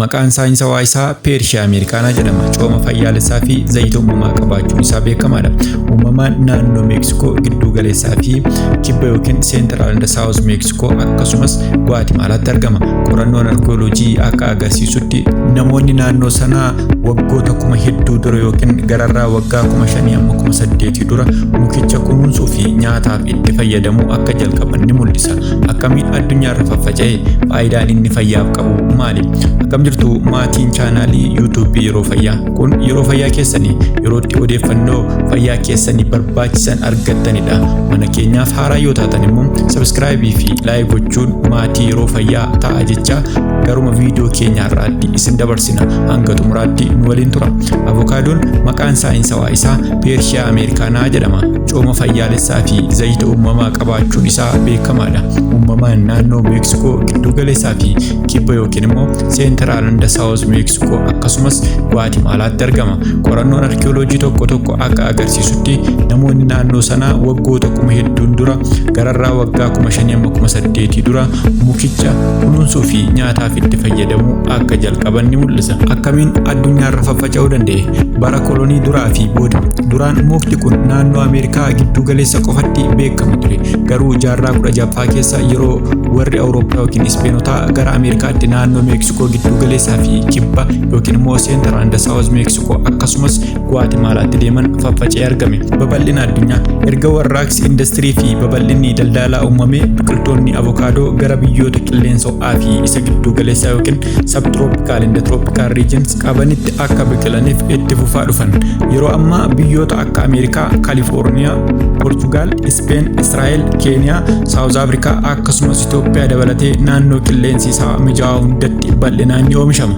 Maqaan saayinsawaa isaa Pershiyaa Ameerikaanaa jedhama. Cooma fayyaalessaa fi zayita uumamaa qabaachuun isaa beekamaadha. Uumamaan naannoo Meeksikoo gidduu galeessaa fi kibba yookiin Seentiraal and Saawus Meeksikoo akkasumas Gwaatimaalaatti argama. Qorannoon arkeoloojii akka agarsiisutti namoonni naannoo sanaa waggoota kuma hedduu dura yookiin gararraa waggaa 5,000 amma 8,000 dura mukicha kunuunsuu fi nyaataaf itti fayyadamuu akka jalqaban ni mul'isa. Akkamiin addunyaarra faffaca'e? Faayidaan inni fayyaaf qabu maali? Akkam jirtu maatiin chaanaalii YouTube Yeroo Fayyaa. Kun yeroo fayyaa keessanii yeroo itti odeeffannoo fayyaa keessanii barbaachisan argattanidha. Mana keenyaaf haaraa yoo taatan immoo subscribe fi like gochuun maatii Yeroo Fayyaa ta'a jecha garuma viidiyoo keenya irraatti isin dabarsina. Hanga xumuraatti nu waliin tura. Avokaadoon maqaan saayinsawaa isaa Pershiyaa Ameerikaanaa jedhama. Cooma fayyaalessaa fi zayita uumamaa qabaachuun isaa beekamaadha. Uumamaan naannoo Meeksikoo giddu galeessaa fi kibba yookiin immoo Seentiraal and Saawus Meeksikoo akkasumas Gwaatimaalaatti argama. Qorannoon arkeoloojii tokko akka agarsiisutti namoonni naannoo sanaa waggoota kuma hedduun dura gararraa waggaa 5,000 amma 8,000 dura mukicha kunuunsuu fi nyaataaf itti fayyadamuu akka jalqaban ni mul'isa. Akkamiin addunyaarra faffaca'uu danda'e? Bara kolonii duraa fi booda. Duraan mukti kun naannoo Ameerikaa giddu galeessa qofatti beekama ture. Garuu jaarraa 16ffaa keessa yeroo warri Awurooppaa yookiin Ispeenota gara Ameerikaatti naannoo Meeksikoo giddu galeessaa fi kibba yookiin immoo Seentiraal and Saawus Meeksikoo akkasumas Gwaatimaalaatti deeman faffaca'ee argame. Babal'ina addunyaa. Erga warraaqsi industirii fi babal'inni daldalaa uumamee biqiltoonni avokaadoo gara biyyoota qilleensa ho'aa fi isa giddu galeessaa yookiin subtropical and tropical regions qabanitti akka biqilaniif itti fufaa dhufan. Yeroo ammaa biyyoota akka Ameerikaa, Kaalifoorniyaa, Portugaal, Ispeen, Israa'el, Keeniyaa, Saawuz Afrikaa akkasumas Itoophiyaa dabalatee naannoo qilleensi isaa mijaa'aa hundatti bal'inaan ni oomishama.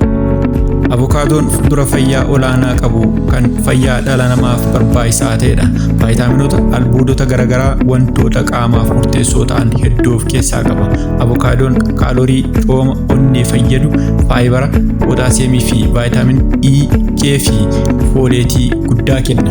Avokaadoon fuduraa fayyaa olaanaa qabu kan fayyaa dhala namaaf barbaachisaa ta'edha. Vaayitaaminoota, albuudota garaagaraa wantoota qaamaaf murteessoo ta'an hedduu of keessaa qaba. Avokaadoon kaaloorii, cooma onnee fayyadu, faayibara, pootaasiyeemii fi vaayitaamin E, K fi fooleetii guddaa kenna.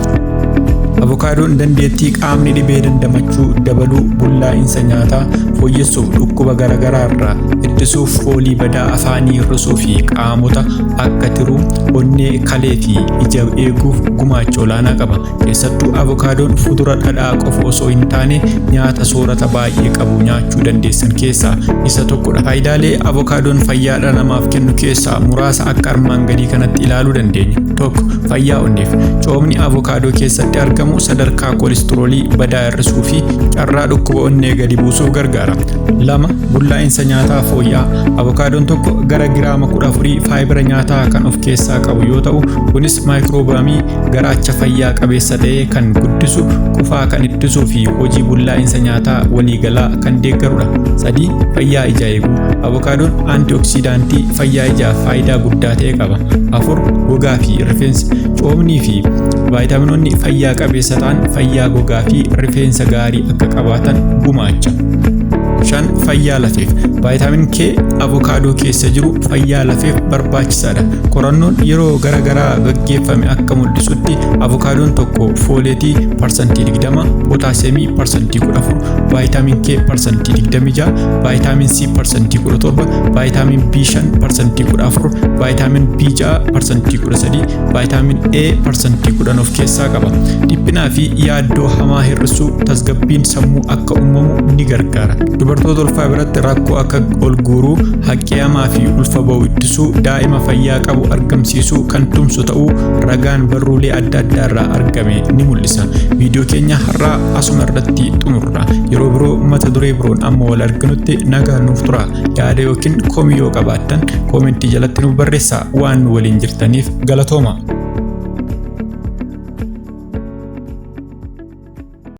Avokaadoon dandeettii qaamni dhibee dandamachuu dabaluu, bullaa'insa nyaataa fooyyessuuf, dhukkuba garaagaraa irraa ittisuuf, foolii badaa afaanii hir'isuu fi qaamota akka tiruu, onnee, kalee fi ija eeguuf gumaacha olaanaa qaba. Keessattuu avokaadoon fudura dhadhaa qofa osoo hin taane nyaata soorata baay'ee qabu nyaachuu dandeessan keessaa isa tokkodha. Faayidaalee avokaadoon fayyaa dhala namaaf kennu keessaa muraasa akka armaan gadii kanatti ilaaluu dandeenya. 1. Fayyaa onneef. Coomni avokaadoo keessatti argamu sadarkaa koolistiroolii badaa hir'isuu fi carraa dhukkuba onnee gadi buusuuf gargaara. 2. Bullaa'insa nyaataa fooyya'aa. Avokaadoon tokko gara giraama 14 faayibara nyaataa kan of keessaa qabu yoo ta'u, kunis maayikiroobaamii garaacha fayyaa qabeessa ta'e kan guddisu, qufaa kan ittisuu fi hojii bullaa'insa nyaataa waliigalaa kan deeggarudha. 3. Fayyaa ijaa eeguu. Avokaadoon aantioksidaantii fayyaa ijaaf faayidaa guddaa ta'e qaba. 4. Gogaa fi rifeensa. Coomnii fi vaayitaaminoonni fayyaa qabeessa ta'an fayyaa gogaa fi rifeensa gaarii akka qabaatan gumaacha. 5. Fayyaa lafeef. Vaayitaamin K avokaadoo keessa jiru fayyaa lafeef barbaachisaadha. Qorannoon yeroo garaagaraa gaggeeffame akka mul'isutti avokaadoon tokko fooleetii %20, pootaasiyeemii %14, vaayitaamin K %26, vaayitaamin C %17, vaayitaamin B5 %14, vaayitaamin B6 %13, vaayitaamin A %10 of keessaa qaba. Dhiphinaa fi yaaddoo hamaa hir'isuu, tasgabbiin sammuu akka uumamu ni gargaara. Dubartoota ulfaa biratti rakkoo akka ol guuruu, haqqeeyamaa fi ulfa ba'uu ittisuu, daa'ima fayyaa qabu argamsiisuu kan tumsu ta'uu ragaan barruulee adda addaa irraa argame ni mul'isa. Viidiyoo keenya har'aa asuma irratti xumurra. Yeroo biroo mata duree biroon amma wal arginutti nagaa nuuf tura. Yaada yookiin komii yoo qabaattan koomentii jalatti nuuf barreessaa. Waan nu waliin jirtaniif galatooma.